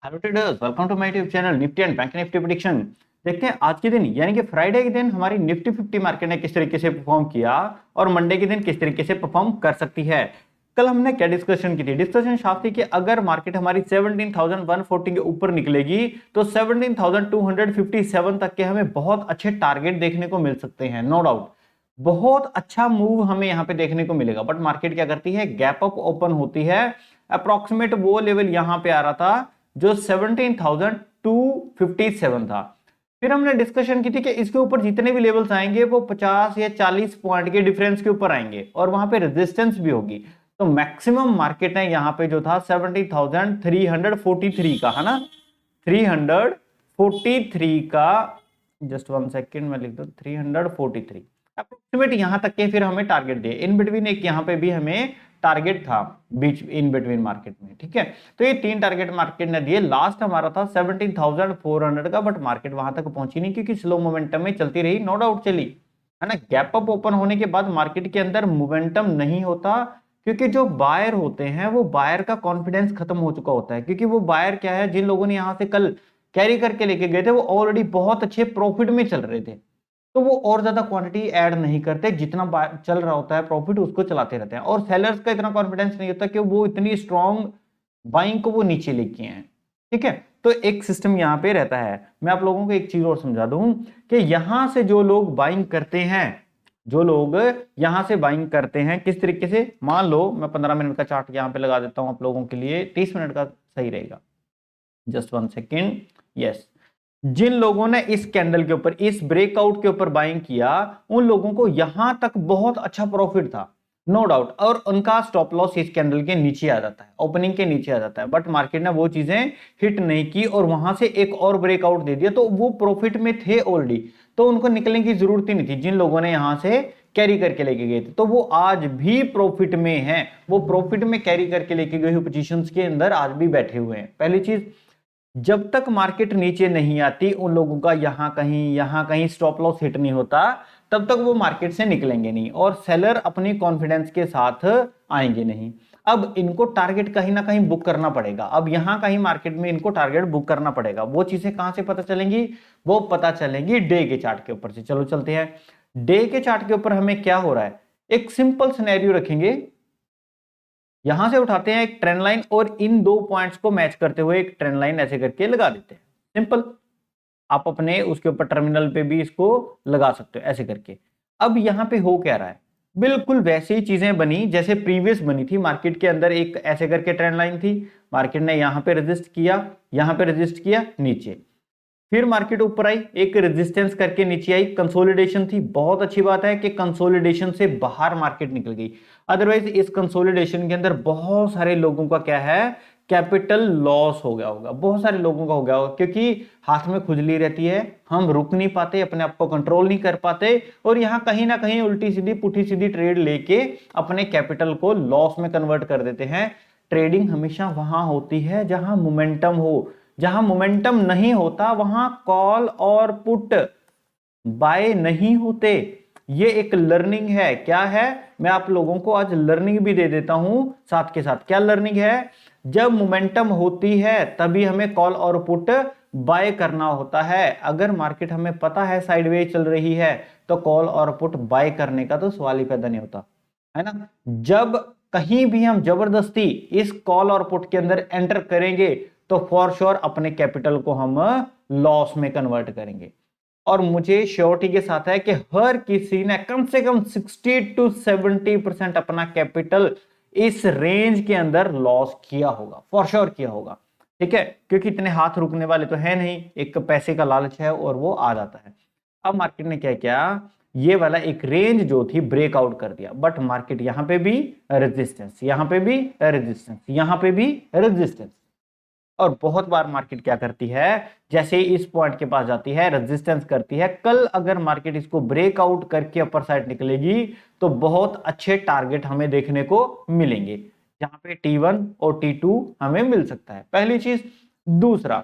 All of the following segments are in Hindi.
Hello traders, welcome to my YouTube channel Nifty and bank Nifty prediction. देखते हैं आज के दिन यानी कि फ्राइडे के दिन हमारी निफ्टी 50 मार्केट ने किस तरीके से परफॉर्म किया और मंडे के दिन किस तरीके से परफॉर्म कर सकती है। कल हमने क्या डिस्कशन की थी? डिस्कशन साफ थी कि अगर मार्केट हमारी 17,140 के ऊपर निकलेगी तो 17,257 तक के हमें बहुत अच्छे टारगेट देखने को मिल सकते हैं। नो डाउट बहुत अच्छा मूव हमें यहाँ पे देखने को मिलेगा, बट मार्केट क्या करती है? गैप अप ओपन होती है। अप्रोक्सीमेट वो लेवल यहाँ पे आ रहा था जो 17,257 था। फिर हमने डिस्कशन की थी कि इसके ऊपर जितने भी लेवल्स आएंगे वो 50 या 40 पॉइंट के डिफरेंस के ऊपर आएंगे और वहां पे रेजिस्टेंस भी होगी। तो मैक्सिमम मार्केट ने यहाँ पे जो था 70,343 का है ना, 343 का, जस्ट वन सेकेंड में लिख दो, 343 अप्रोक्सीमेट यहां तक के फिर हमें टारगेट दिए। इन बिटवीन एक यहाँ पे भी हमें टारगेट था बीच इन बिटवीन मार्केट में, ठीक है। तो ये तीन टारगेट मार्केट ने दिए। लास्ट हमारा था 17,400 का, बट मार्केट वहां तक पहुंची नहीं क्योंकि स्लो मोमेंटम में चलती रही, नो डाउट चली है ना। गैप अप ओपन होने के बाद मार्केट के अंदर मोमेंटम नहीं होता क्योंकि जो बायर होते हैं वो बायर का कॉन्फिडेंस खत्म हो चुका होता है। क्योंकि वो बायर क्या है, जिन लोगों ने यहां से कल कैरी करके लेके गए थे वो ऑलरेडी बहुत अच्छे प्रॉफिट में चल रहे थे, तो वो और ज्यादा क्वांटिटी ऐड नहीं करते, जितना चल रहा होता है प्रॉफिट उसको चलाते रहते हैं। और सेलर्स का इतना कॉन्फिडेंस नहीं होता कि वो इतनी स्ट्रॉन्ग बाइंग को वो नीचे लेके आए, ठीक है। तो एक सिस्टम यहां पे रहता है। मैं आप लोगों को एक चीज और समझा दूं कि यहां से जो लोग बाइंग करते हैं, जो लोग यहां से बाइंग करते हैं किस तरीके से, मान लो मैं 15 मिनट का चार्ट यहां पे लगा देता हूं आप लोगों के लिए, 30 मिनट का सही रहेगा, जस्ट वन सेकेंड। यस, जिन लोगों ने इस कैंडल के ऊपर, इस ब्रेकआउट के ऊपर बाइंग किया, उन लोगों को यहां तक बहुत अच्छा प्रॉफिट था, नो डाउट। और उनका स्टॉप लॉस इस कैंडल के नीचे आ जाता है, ओपनिंग के नीचे आ जाता है, बट मार्केट ने वो चीजें हिट नहीं की और वहां से एक और ब्रेकआउट दे दिया, तो वो प्रॉफिट में थे ऑलरेडी, तो उनको निकलने की जरूरत ही नहीं थी। जिन लोगों ने यहां से कैरी करके लेके गए थे तो वो आज भी प्रॉफिट में हैं, वो प्रॉफिट में कैरी करके लेके गए हुए पोजीशंस के अंदर आज भी बैठे हुए हैं। पहली चीज, जब तक मार्केट नीचे नहीं आती उन लोगों का यहां कहीं स्टॉप लॉस हिट नहीं होता, तब तक वो मार्केट से निकलेंगे नहीं और सेलर अपनी कॉन्फिडेंस के साथ आएंगे नहीं। अब इनको टारगेट कहीं ना कहीं बुक करना पड़ेगा। अब यहां कहीं मार्केट में इनको टारगेट बुक करना पड़ेगा। वो चीजें कहां से पता चलेंगी? वो पता चलेंगी डे के चार्ट के ऊपर से। चलो चलते हैं डे के चार्ट के ऊपर। हमें क्या हो रहा है, एक सिंपल सिनेरियो रखेंगे, यहां से उठाते हैं एक ट्रेंड लाइन और इन दो पॉइंट्स को मैच करते हुए एक ट्रेंड लाइन ऐसे करके लगा देते हैं। सिंपल, आप अपने उसके ऊपर टर्मिनल पे भी इसको लगा सकते हो ऐसे करके। अब यहां पे हो क्या रहा है, बिल्कुल वैसे ही चीजें बनी जैसे प्रीवियस बनी थी। मार्केट के अंदर एक ऐसे करके ट्रेंड लाइन थी, मार्केट ने यहां पे रेजिस्ट किया, यहां पे रेजिस्ट किया नीचे, फिर मार्केट ऊपर आई, एक रेजिस्टेंस करके नीचे आई, कंसोलिडेशन थी। बहुत अच्छी बात है कि कंसोलिडेशन से बाहर मार्केट निकल गई, अदरवाइज इस कंसोलिडेशन के अंदर बहुत सारे लोगों का क्या है, कैपिटल लॉस हो गया होगा, बहुत सारे लोगों का हो गया होगा। क्योंकि हाथ में खुजली रहती है, हम रुक नहीं पाते, अपने आप को कंट्रोल नहीं कर पाते और यहां कहीं ना कहीं उल्टी सीधी पुठी सीधी ट्रेड लेके अपने कैपिटल को लॉस में कन्वर्ट कर देते हैं। ट्रेडिंग हमेशा वहां होती है जहां मोमेंटम हो, जहां मोमेंटम नहीं होता वहां कॉल और पुट बाय नहीं होते। ये एक लर्निंग है। क्या है, मैं आप लोगों को आज लर्निंग भी दे देता हूं साथ के साथ। क्या लर्निंग है? जब मोमेंटम होती है तभी हमें कॉल और पुट बाय करना होता है। अगर मार्केट हमें पता है साइडवेज चल रही है तो कॉल और पुट बाय करने का तो सवाल ही पैदा नहीं होता, है ना। जब कहीं भी हम जबरदस्ती इस कॉल और पुट के अंदर एंटर करेंगे तो फॉर श्योर अपने कैपिटल को हम लॉस में कन्वर्ट करेंगे। और मुझे श्योरिटी के साथ है कि हर किसी ने कम से कम 60 to 70% अपना कैपिटल इस रेंज के अंदर लॉस किया होगा, फॉर श्योर किया होगा, ठीक है। क्योंकि इतने हाथ रुकने वाले तो है नहीं, एक पैसे का लालच है और वो आ जाता है। अब मार्केट ने क्या किया, ये वाला एक रेंज जो थी ब्रेकआउट कर दिया, बट मार्केट यहां पे भी रेजिस्टेंस, यहां पे भी रेजिस्टेंस, यहां पे भी रेजिस्टेंस। और बहुत बार मार्केट क्या करती है, जैसे इस पॉइंट के पास जाती है रेजिस्टेंस करती है। कल अगर मार्केट इसको ब्रेकआउट करके अपर साइड निकलेगी तो बहुत अच्छे टारगेट हमें देखने को मिलेंगे, जहां पे T1 और T2 हमें मिल सकता है, पहली चीज। दूसरा,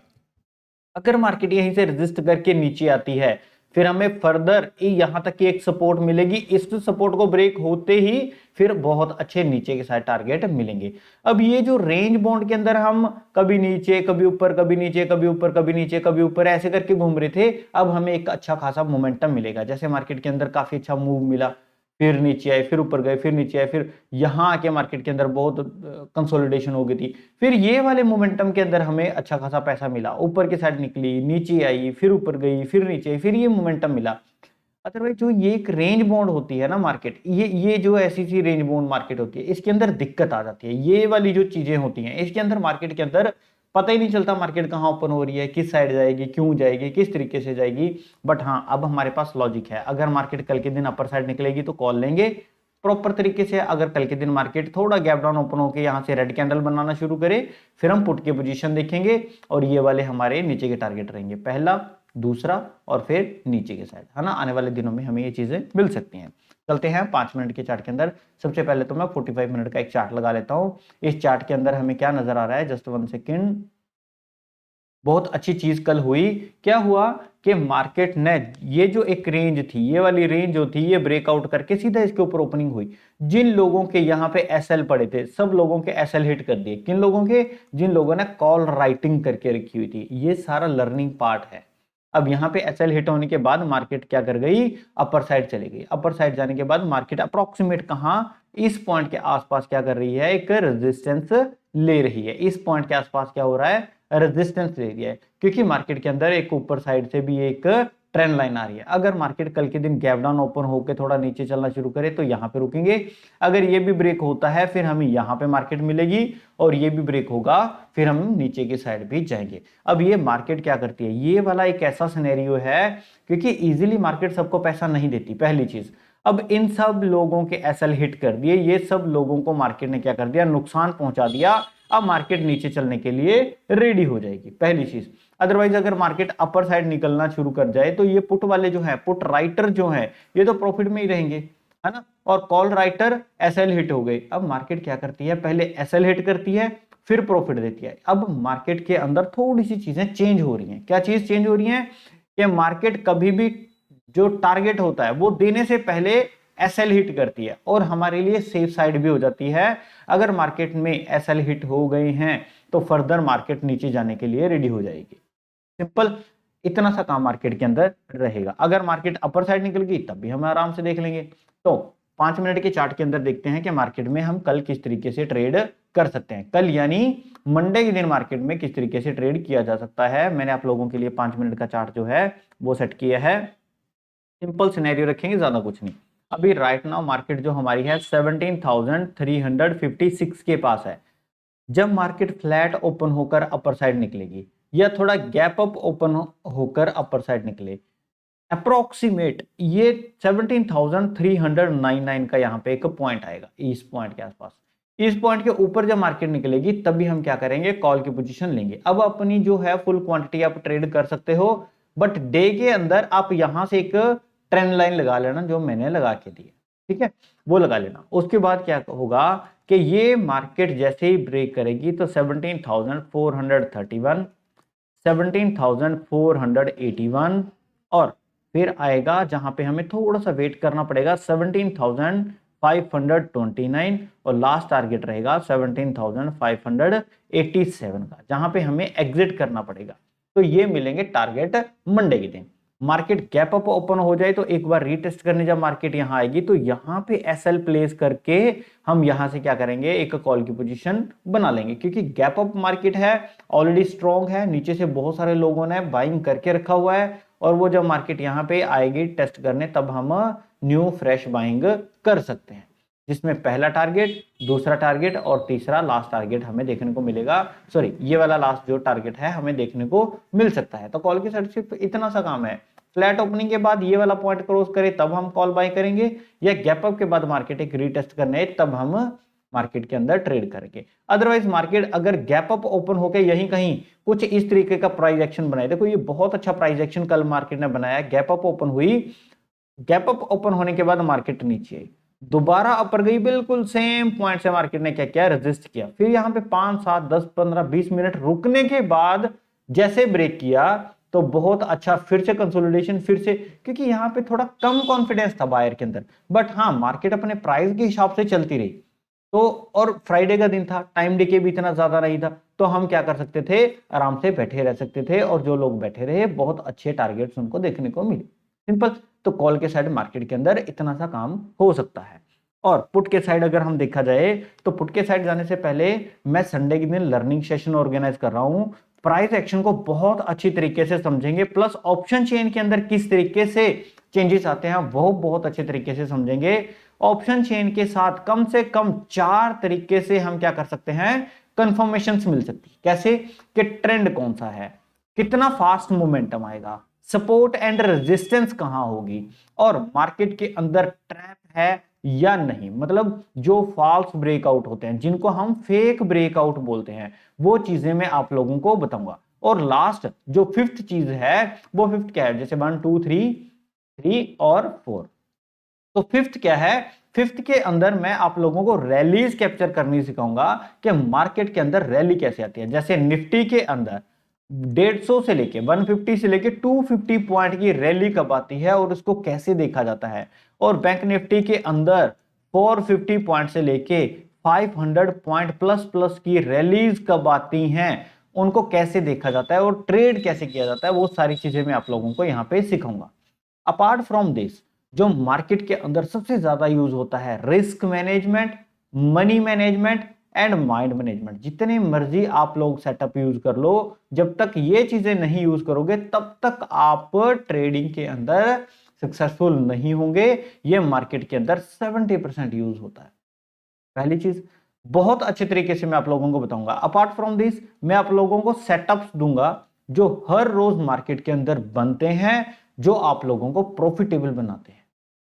अगर मार्केट यहीं से रेजिस्ट करके नीचे आती है फिर हमें फर्दर यहां तक की एक सपोर्ट मिलेगी, इस सपोर्ट को ब्रेक होते ही फिर बहुत अच्छे नीचे के साइड टारगेट मिलेंगे। अब ये जो रेंज बॉन्ड के अंदर हम कभी नीचे कभी ऊपर कभी नीचे कभी ऊपर कभी नीचे कभी ऊपर ऐसे करके घूम रहे थे, अब हमें एक अच्छा खासा मोमेंटम मिलेगा। जैसे मार्केट के अंदर काफी अच्छा मूव मिला, फिर नीचे आए, फिर ऊपर गए, फिर नीचे आए, फिर यहां आके मार्केट के अंदर बहुत कंसोलिडेशन हो गई थी, फिर ये वाले मोमेंटम के अंदर हमें अच्छा खासा पैसा मिला, ऊपर की साइड निकली, नीचे आई, फिर ऊपर गई, फिर नीचे आई, फिर ये मोमेंटम मिला। अदरवाइज जो ये एक रेंज बाउंड होती है ना मार्केट, ये जो ऐसी सी रेंज बाउंड मार्केट होती है, इसके अंदर दिक्कत आ जाती है। ये वाली जो चीजें होती हैं इसके अंदर, मार्केट के अंदर पता ही नहीं चलता मार्केट कहाँ ओपन हो रही है, किस साइड जाएगी, क्यों जाएगी, किस तरीके से जाएगी। बट हाँ, अब हमारे पास लॉजिक है, अगर मार्केट कल के दिन अपर साइड निकलेगी तो कॉल लेंगे प्रॉपर तरीके से। अगर कल के दिन मार्केट थोड़ा गैप डाउन ओपन होकर यहाँ से रेड कैंडल बनाना शुरू करे, फिर हम पुट की पोजीशन देखेंगे और ये वाले हमारे नीचे के टारगेट रहेंगे, पहला, दूसरा और फिर नीचे के साइड, है ना। आने वाले दिनों में हमें ये चीजें मिल सकती हैं। चलते हैं 5 मिनट के चार्ट के अंदर। सबसे पहले तो मैं 45 मिनट का एक चार्ट लगा लेता हूं। इस चार्ट के अंदर हमें क्या नजर आ रहा है, जस्ट 1 सेकेंड। बहुत अच्छी चीज कल हुई, क्या हुआ कि मार्केट ने ये जो एक रेंज थी, ये वाली रेंज जो थी, ये ब्रेकआउट करके सीधा इसके ऊपर ओपनिंग हुई। जिन लोगों के यहाँ पे एसएल पड़े थे, सब लोगों के एसएल हिट कर दिए। किन लोगों के? जिन लोगों ने कॉल राइटिंग करके रखी हुई थी। ये सारा लर्निंग पार्ट है। अब यहाँ पे एसएल हिट होने के बाद मार्केट क्या कर गई, अपर साइड चली गई। अपर साइड जाने के बाद मार्केट अप्रोक्सीमेट कहां, इस पॉइंट के आसपास क्या कर रही है, एक रेजिस्टेंस ले रही है। इस पॉइंट के आसपास क्या हो रहा है, रेजिस्टेंस ले रही है, क्योंकि मार्केट के अंदर एक ऊपर साइड से भी एक ट्रेंड लाइन आ रही है। अगर मार्केट कल के दिन गैप डाउन ओपन होकर थोड़ा नीचे चलना शुरू करे तो यहां पे रुकेंगे। अगर ये भी ब्रेक होता है फिर हमें यहां पे मार्केट मिलेगी, और ये भी ब्रेक होगा फिर हम नीचे की साइड भी जाएंगे। अब ये मार्केट क्या करती है, ये वाला एक ऐसा सिनेरियो है, क्योंकि इजीली मार्केट सबको पैसा नहीं देती, पहली चीज। अब इन सब लोगों के एसएल हिट कर दिए, ये सब लोगों को मार्केट ने क्या कर दिया, नुकसान पहुंचा दिया। अब मार्केट नीचे चलने के लिए रेडी हो जाएगी, पहली चीज। अदरवाइज अगर मार्केट अपर साइड निकलना शुरू कर जाए तो ये पुट वाले जो है, पुट राइटर जो है, ये तो प्रॉफिट में ही रहेंगे, है ना। और कॉल राइटर एसएल हिट हो गई। अब मार्केट क्या करती है, पहले एसएल हिट करती है फिर प्रॉफिट देती है। अब मार्केट के अंदर थोड़ी सी चीजें चेंज हो रही हैं। क्या चीज चेंज हो रही है कि मार्केट कभी भी जो टारगेट होता है वो देने से पहले एसएल हिट करती है, और हमारे लिए सेफ साइड भी हो जाती है। अगर मार्केट में एसएल हिट हो गए हैं तो फर्दर मार्केट नीचे जाने के लिए रेडी हो जाएगी। सिंपल, इतना सा काम मार्केट के अंदर रहेगा। अगर मार्केट अपर साइड निकल गई तब भी हम आराम से देख लेंगे। तो 5 मिनट के चार्ट के अंदर देखते हैं कि मार्केट में हम कल किस तरीके से ट्रेड कर सकते हैं। कल यानी मंडे के दिन मार्केट में किस तरीके से ट्रेड किया जा सकता है। मैंने आप लोगों के लिए 5 मिनट का चार्ट जो है वो सेट किया है। सिंपल सिनेरियो रखेंगे, ज्यादा कुछ नहीं। अभी राइट नाउ मार्केट जो हमारी है 17,356 के पास है। जब मार्केट फ्लैट ओपन होकर अपर साइड निकलेगी या थोड़ा गैप अप ओपन होकर अपर साइड निकले, अप्रोक्सीमेट ये 17,399 का यहाँ पे एक पॉइंट आएगा, इस पॉइंट के आसपास। इस पॉइंट के ऊपर जब मार्केट निकलेगी तभी हम क्या करेंगे, कॉल की पोजीशन लेंगे। अब अपनी जो है फुल क्वांटिटी आप ट्रेड कर सकते हो, बट डे के अंदर आप यहां से एक ट्रेंड लाइन लगा लेना जो मैंने लगा के दी है, ठीक है, वो लगा लेना। उसके बाद क्या होगा कि ये मार्केट जैसे ही ब्रेक करेगी तो 17,431, 17,481 और फिर आएगा जहां पे हमें थोड़ा सा वेट करना पड़ेगा 17,529, और लास्ट टारगेट रहेगा 17,587 का, जहां पे हमें एग्जिट करना पड़ेगा। तो ये मिलेंगे टारगेट मंडे के दिन। मार्केट गैप अप ओपन हो जाए तो एक बार रीटेस्ट करने जब मार्केट यहां आएगी तो यहां पे एसएल प्लेस करके हम यहां से क्या करेंगे, एक कॉल की पोजीशन बना लेंगे, क्योंकि गैप अप मार्केट है, ऑलरेडी स्ट्रॉन्ग है, नीचे से बहुत सारे लोगों ने बाइंग करके रखा हुआ है, और वो जब मार्केट यहां पे आएगी टेस्ट करने तब हम न्यू फ्रेश बाइंग कर सकते हैं, जिसमें पहला टारगेट, दूसरा टारगेट और तीसरा लास्ट टारगेट हमें देखने को मिलेगा। सॉरी, ये वाला लास्ट जो टारगेट है हमें देखने को मिल सकता है। तो कॉल की साइड सिर्फ इतना सा काम है, फ्लैट ओपनिंग के बाद ये वाला पॉइंट क्रॉस करे तब हम कॉल बाय करेंगे, या गैप अप के बाद मार्केट एक रीटेस्ट करने तब हम मार्केट के अंदर ट्रेड करेंगे। अदरवाइज मार्केट अगर गैप अप ओपन होकर यहीं कहीं कुछ इस तरीके का प्राइस एक्शन बनाए, देखो ये बहुत अच्छा प्राइस एक्शन कल मार्केट ने बनाया। गैप अप ओपन हुई, गैप अप ओपन होने के बाद मार्केट नीचे आई, दोबारा अपर गई, बिल्कुल सेम पॉइंट से मार्केट ने क्या किया, रेजिस्ट किया। फिर यहां पे 5, 7, 10, 15, 20 मिनट रुकने के बाद जैसे ब्रेक किया तो बहुत अच्छा फिर से कंसोलिडेशन, फिर से, क्योंकि यहाँ पे थोड़ा कम कॉन्फिडेंस था बायर के अंदर, बट हाँ मार्केट अपने प्राइस के हिसाब से चलती रही। तो और फ्राइडे का दिन था, टाइम डिके भी इतना ज्यादा नहीं था, तो हम क्या कर सकते थे, आराम से बैठे रह सकते थे, और जो लोग बैठे रहे बहुत अच्छे टारगेट्स उनको देखने को मिले। सिंपल। तो कॉल के साइड मार्केट के अंदर इतना सा काम हो सकता है। और पुट के साइड अगर हम देखा जाए, तो पुट के साइड जाने से पहले मैं संडे के दिन लर्निंग सेशन ऑर्गेनाइज कर रहा हूं। प्राइस एक्शन को बहुत अच्छी तरीके से समझेंगे, प्लस ऑप्शन चेन के अंदर किस तरीके से चेंजेस आते हैं वो बहुत अच्छे तरीके से समझेंगे। ऑप्शन चेन के साथ कम से कम 4 तरीके से हम क्या कर सकते हैं, कंफर्मेशन मिल सकती है। कैसे कि ट्रेंड कौन सा है, कितना फास्ट मोमेंटम आएगा, सपोर्ट एंड रेजिस्टेंस कहां होगी, और मार्केट के अंदर ट्रैप है या नहीं, मतलब जो फॉल्स ब्रेकआउट होते हैं जिनको हम फेक ब्रेकआउट बोलते हैं, वो चीजें मैं आप लोगों को बताऊंगा। और लास्ट जो फिफ्थ चीज है, वो फिफ्थ क्या है, जैसे 1 2 3 और 4। तो फिफ्थ क्या है, फिफ्थ के अंदर मैं आप लोगों को रैलीज कैप्चर करनी सिखाऊंगा कि मार्केट के अंदर रैली कैसे आती है। जैसे निफ्टी के अंदर 150 से लेके 150 से लेके 250 पॉइंट की रैली कब आती है और उसको कैसे देखा जाता है, और बैंक निफ्टी के अंदर 450 पॉइंट से लेके 500 पॉइंट प्लस प्लस की रैलीज कब आती हैं, उनको कैसे देखा जाता है और ट्रेड कैसे किया जाता है, वो सारी चीजें मैं आप लोगों को यहाँ पे सिखाऊंगा। अपार्ट फ्रॉम दिस, जो मार्केट के अंदर सबसे ज्यादा यूज होता है, risk management, money management and mind management. जितने मर्जी आप लोग सेटअप यूज कर लो, जब तक ये चीजें नहीं यूज करोगे तब तक आप ट्रेडिंग के अंदर सक्सेसफुल नहीं होंगे। ये मार्केट के अंदर 70% यूज होता है। पहली चीज बहुत अच्छे तरीके से मैं आप लोगों को बताऊंगा। अपार्ट फ्रॉम दिस, मैं आप लोगों को सेटअप्स दूंगा जो हर रोज मार्केट के अंदर बनते हैं, जो आप लोगों को प्रॉफिटेबल बनाते हैं।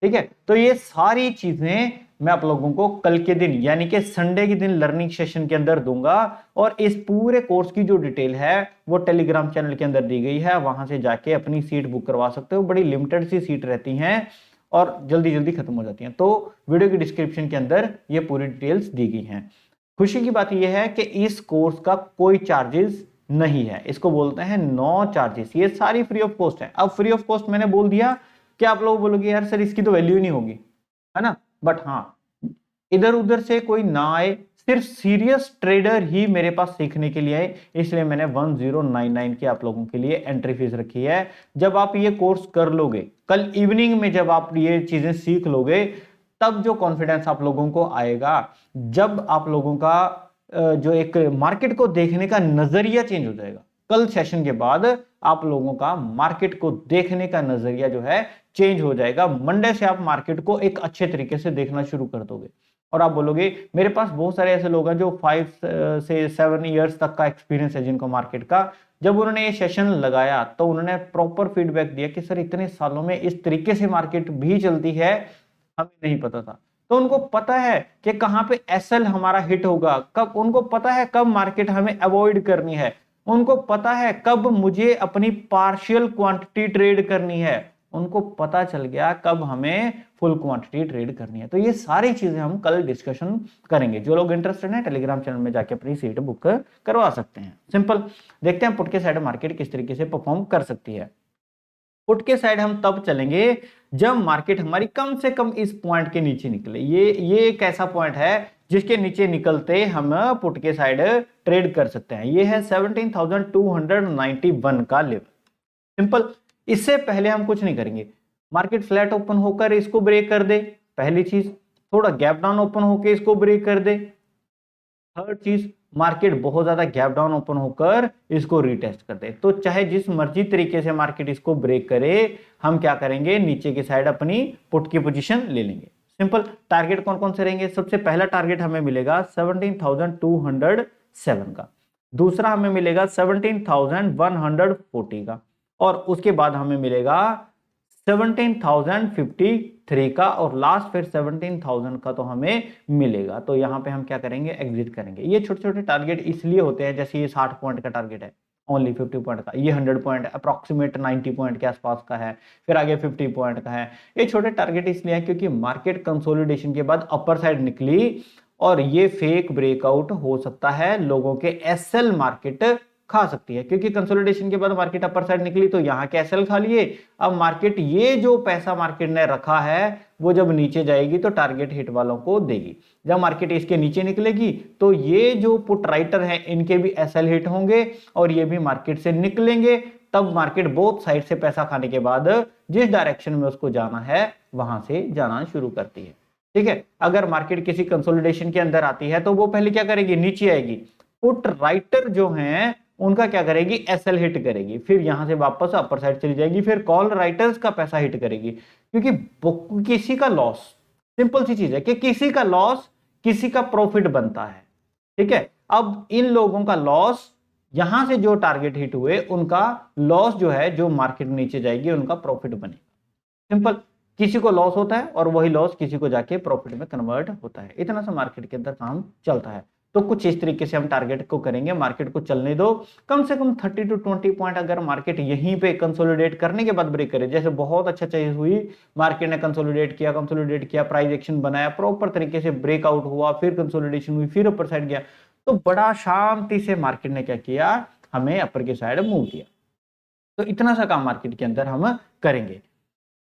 ठीक है, तो ये सारी चीजें मैं आप लोगों को कल के दिन यानी कि संडे के दिन लर्निंग सेशन के अंदर दूंगा। और इस पूरे कोर्स की जो डिटेल है वो टेलीग्राम चैनल के अंदर दी गई है, वहां से जाके अपनी सीट बुक करवा सकते हो। बड़ी लिमिटेड सी सीट रहती हैं और जल्दी जल्दी खत्म हो जाती हैं। तो वीडियो की डिस्क्रिप्शन के अंदर ये पूरी डिटेल्स दी गई हैं। खुशी की बात यह है कि इस कोर्स का कोई चार्जेस नहीं है, इसको बोलते हैं नो चार्जेस। ये सारी फ्री ऑफ कॉस्ट है। अब फ्री ऑफ कॉस्ट मैंने बोल दिया कि आप लोग बोलोगे यार सर इसकी तो वैल्यू नहीं होगी, है ना, बट हाँ इधर उधर से कोई ना आए, सिर्फ सीरियस ट्रेडर ही मेरे पास सीखने के लिए आए, इसलिए मैंने 1099 की आप लोगों के लिए एंट्री फीस रखी है। जब आप ये कोर्स कर लोगे, कल इवनिंग में जब आप ये चीजें सीख लोगे, तब जो कॉन्फिडेंस आप लोगों को आएगा, जब आप लोगों का जो एक मार्केट को देखने का नजरिया चेंज हो जाएगा। कल सेशन के बाद आप लोगों का मार्केट को देखने का नजरिया जो है चेंज हो जाएगा। मंडे से आप मार्केट को एक अच्छे तरीके से देखना शुरू कर दोगे और आप बोलोगे, मेरे पास बहुत सारे ऐसे लोग हैं जो 5 से 7 इयर्स तक का एक्सपीरियंस है जिनको मार्केट का। जब उन्होंने ये सेशन लगाया तो उन्होंने प्रॉपर फीडबैक दिया कि सर इतने सालों में इस तरीके से मार्केट भी चलती है, हमें नहीं पता था। तो उनको पता है कि कहां पे एसएल हमारा हिट होगा, कब, उनको पता है कब मार्केट हमें अवॉइड करनी है, उनको पता है कब मुझे अपनी पार्शियल क्वांटिटी ट्रेड करनी है, उनको पता चल गया कब हमें फुल क्वांटिटी ट्रेड करनी है। तो ये सारी चीजें हम कल डिस्कशन करेंगे। जो लोग इंटरेस्टेड हैं टेलीग्राम चैनल में जाके अपनी सीट बुक करवा सकते हैं। सिंपल। देखते हैं पुट के साइड मार्केट किस तरीके से परफॉर्म कर सकती है। पुट के साइड हम तब चलेंगे जब मार्केट हमारी कम से कम इस पॉइंट के नीचे निकले। ये एक ऐसा पॉइंट है जिसके नीचे निकलते हम पुट के साइड ट्रेड कर सकते हैं। ये है 17,291 का लेवल। सिंपल। इससे पहले हम कुछ नहीं करेंगे। मार्केट फ्लैट ओपन होकर इसको ब्रेक कर दे, पहली चीज। थोड़ा गैप डाउन ओपन होकर इसको ब्रेक कर दे, थर्ड चीज। मार्केट बहुत ज्यादा गैप डाउन ओपन होकर इसको रीटेस्ट कर दे। तो चाहे जिस मर्जी तरीके से मार्केट इसको ब्रेक करे, हम क्या करेंगे, नीचे की साइड अपनी पुट की पोजीशन ले लेंगे। सिंपल। टारगेट कौन कौन से रहेंगे, सबसे पहला टारगेट हमें मिलेगा 17,207 का, दूसरा हमें मिलेगा 17,140 का, और उसके बाद हमें मिलेगा 17,053 का, और लास्ट फिर 17,000 का तो हमें मिलेगा। तो यहां पे हम क्या करेंगे, एग्जिट करेंगे। ये छोटे छोटे टारगेट इसलिए होते हैं, जैसे ये 60 पॉइंट का टारगेट है, ओनली 50 पॉइंट का, ये 100 पॉइंट अप्रोक्सीमेट 90 पॉइंट के आसपास का है, फिर आगे 50 पॉइंट का है। ये छोटे टारगेट इसलिए है क्योंकि मार्केट कंसोलिडेशन के बाद अपर साइड निकली और ये फेक ब्रेकआउट हो सकता है लोगों के एसएल मार्केट खा सकती है, क्योंकि कंसोलिडेशन के बाद मार्केट अपर साइड निकली तो यहाँ के एसएल खा लिए। अब मार्केट ये जो पैसा मार्केट ने रखा है वो जब नीचे जाएगी तो टारगेट हिट वालों को देगी। जब मार्केट इसके नीचे निकलेगी तो ये जो पुट राइटर है इनके भी एसएल हिट होंगे और ये भी मार्केट से निकलेंगे। तब मार्केट बोथ साइड से पैसा खाने के बाद जिस डायरेक्शन में उसको जाना है वहां से जाना शुरू करती है। ठीक है, अगर मार्केट किसी कंसोलिडेशन के अंदर आती है तो वो पहले क्या करेगी, नीचे आएगी। पुट राइटर जो हैं उनका क्या करेगी, एसएल हिट करेगी, फिर यहां से वापस अपर साइड चली जाएगी, फिर कॉल राइटर्स का पैसा हिट करेगी, क्योंकि किसी का लॉस, सिंपल सी चीज है कि किसी का लॉस किसी का प्रॉफिट बनता है। ठीक है, अब इन लोगों का लॉस, यहां से जो टारगेट हिट हुए उनका लॉस जो है, जो मार्केट नीचे जाएगी उनका प्रॉफिट बनेगा। सिंपल, किसी को लॉस होता है और वही लॉस किसी को जाके प्रॉफिट में कन्वर्ट होता है। इतना सा मार्केट के अंदर काम चलता है। तो कुछ इस तरीके से हम टारगेट को करेंगे, मार्केट को चलने दो कम से कम 30 to 20 पॉइंट। अगर मार्केट यहीं पे कंसोलिडेट करने के बाद ब्रेक करे, जैसे बहुत अच्छा चीज हुई, मार्केट ने कंसोलिडेट किया, प्राइस एक्शन बनाया, प्रॉपर तरीके से ब्रेकआउट हुआ, फिर कंसोलिडेशन हुई, फिर अपर साइड गया, तो बड़ा शांति से मार्केट ने क्या किया, हमें अपर की साइड मूव किया। तो इतना सा काम मार्केट के अंदर हम करेंगे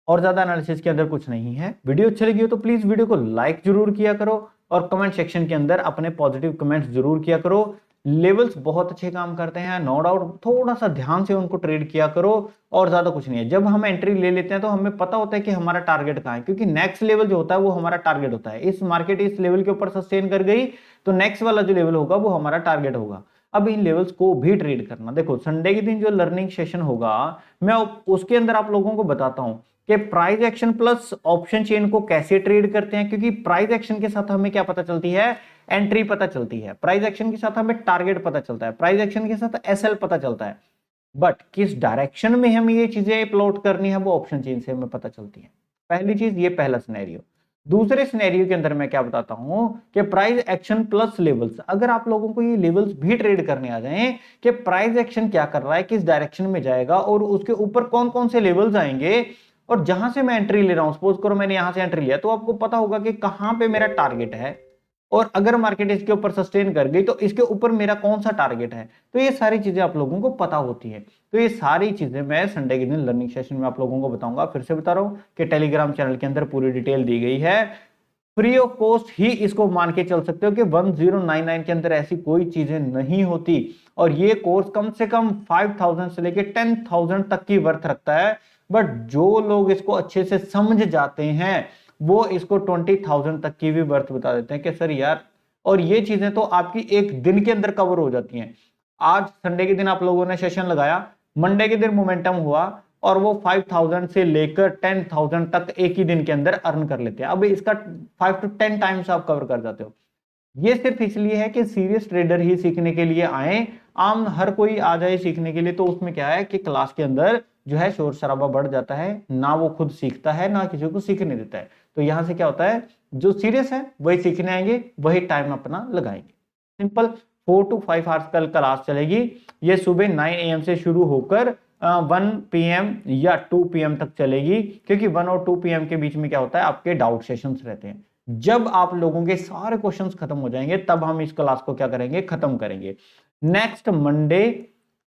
और ज्यादा एनालिसिस के अंदर कुछ नहीं है। वीडियो अच्छी लगी हो तो प्लीज वीडियो को लाइक जरूर किया करो और कमेंट सेक्शन के अंदर अपने पॉजिटिव कमेंट्स जरूर किया करो। लेवल्स बहुत अच्छे काम करते हैं, नो डाउट, थोड़ा सा ध्यान से उनको ट्रेड किया करो और ज्यादा कुछ नहीं है। जब हम एंट्री ले लेते हैं तो हमें पता होता है कि हमारा टारगेट कहाँ है, क्योंकि नेक्स्ट लेवल जो होता है वो हमारा टारगेट होता है। इस मार्केट इस लेवल के ऊपर सस्टेन कर गई तो नेक्स्ट वाला जो लेवल होगा वो हमारा टारगेट होगा। अब इन लेवल्स को भी ट्रेड करना, देखो संडे के दिन जो लर्निंग सेशन होगा मैं उसके अंदर आप लोगों को बताता हूं कि price action plus option chain को कैसे ट्रेड करते हैं, क्योंकि प्राइस एक्शन के साथ हमें क्या पता चलती है, एंट्री पता चलती है, प्राइस एक्शन के साथ हमें टारगेट पता चलता है, प्राइस एक्शन के साथ एसएल पता चलता है, बट किस डायरेक्शन में हमें ये चीजें प्लॉट करनी है वो ऑप्शन चेन से हमें पता चलती है। पहली चीज, ये पहला सिनेरियो। दूसरे सिनेरियो के अंदर मैं क्या बताता हूं कि प्राइस एक्शन प्लस लेवल्स, अगर आप लोगों को ये लेवल्स भी ट्रेड करने आ जाएं कि प्राइस एक्शन क्या कर रहा है, किस डायरेक्शन में जाएगा और उसके ऊपर कौन कौन से लेवल्स आएंगे और जहां से मैं एंट्री ले रहा हूं, सपोज करो मैंने यहां से एंट्री लिया, तो आपको पता होगा कि कहां पे मेरा टारगेट है और अगर मार्केट इसके ऊपर सस्टेन कर गई तो इसके ऊपर मेरा कौन सा टारगेट है। तो ये सारी चीजें आप लोगों को पता होती है। तो ये सारी चीजें मैं संडे के दिन लर्निंग सेशन में आप लोगों को बताऊंगा। फिर से बता रहा हूं कि टेलीग्राम चैनल के अंदर पूरी डिटेल दी गई है, फ्री ऑफ कॉस्ट ही इसको मान के चल सकते हो कि 1099 के अंदर ऐसी कोई चीजें नहीं होती। और ये कोर्स कम से कम 5000 से लेके 10,000 तक की वर्थ रखता है, बट जो लोग इसको अच्छे से समझ जाते हैं वो इसको 20,000 तक की भी वर्थ बता देते हैं कि सर यार, और ये चीजें तो आपकी एक दिन के अंदर कवर हो जाती हैं। आज संडे के दिन आप लोगों ने सेशन लगाया, मंडे के दिन मोमेंटम हुआ और वो 5,000 से लेकर 10,000 तक एक ही दिन के अंदर अर्न कर लेते हैं। अब इसका 5 to 10 टाइम्स आप कवर कर जाते हो। ये सिर्फ इसलिए है कि सीरियस ट्रेडर ही सीखने के लिए आए, आम हर कोई आ जाए सीखने के लिए, तो उसमें क्या है कि क्लास के अंदर जो है शोर शराबा बढ़ जाता है, ना वो खुद सीखता है ना किसी को सीखने देता है। तो यहां से क्या होता है, जो सीरियस है वही सीखने आएंगे, वही टाइम अपना लगाएंगे। सिंपल 4 to 5 आवर्स कल क्लास चलेगी। ये सुबह 9 AM से शुरू होकर 1 PM या 2 PM तक चलेगी, क्योंकि 1 और 2 PM के बीच में क्या होता है, आपके डाउट सेशंस रहते हैं। जब आप लोगों के सारे क्वेश्चंस खत्म हो जाएंगे तब हम इस क्लास को क्या करेंगे, खत्म करेंगे। Next Monday,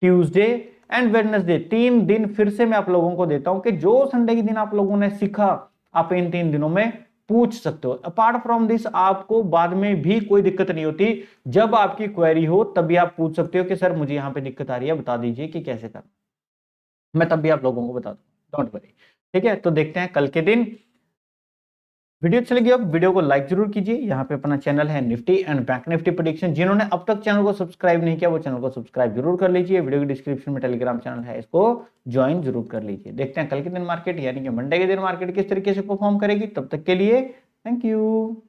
Tuesday and Wednesday 3 दिन फिर से मैं आप लोगों को देता हूं कि जो संडे के दिन आप लोगों ने सीखा आप इन 3 दिनों में पूछ सकते हो। अपार्ट फ्रॉम दिस आपको बाद में भी कोई दिक्कत नहीं होती, जब आपकी क्वेरी हो तभी आप पूछ सकते हो कि सर मुझे यहां पे दिक्कत आ रही है, बता दीजिए कि कैसे करना, मैं तब भी आप लोगों को बता दूंगा, डोंट वरी। ठीक है, तो देखते हैं कल के दिन। वीडियो अच्छी लगी अब वीडियो को लाइक जरूर कीजिए। यहाँ पे अपना चैनल है Nifty and bank Nifty prediction, जिन्होंने अब तक चैनल को सब्सक्राइब नहीं किया वो चैनल को सब्सक्राइब जरूर कर लीजिए। वीडियो की डिस्क्रिप्शन में टेलीग्राम चैनल है, इसको ज्वाइन जरूर कर लीजिए। देखते हैं कल के दिन मार्केट यानी कि मंडे के दिन मार्केट किस तरीके से परफॉर्म करेगी। तब तक के लिए थैंक यू।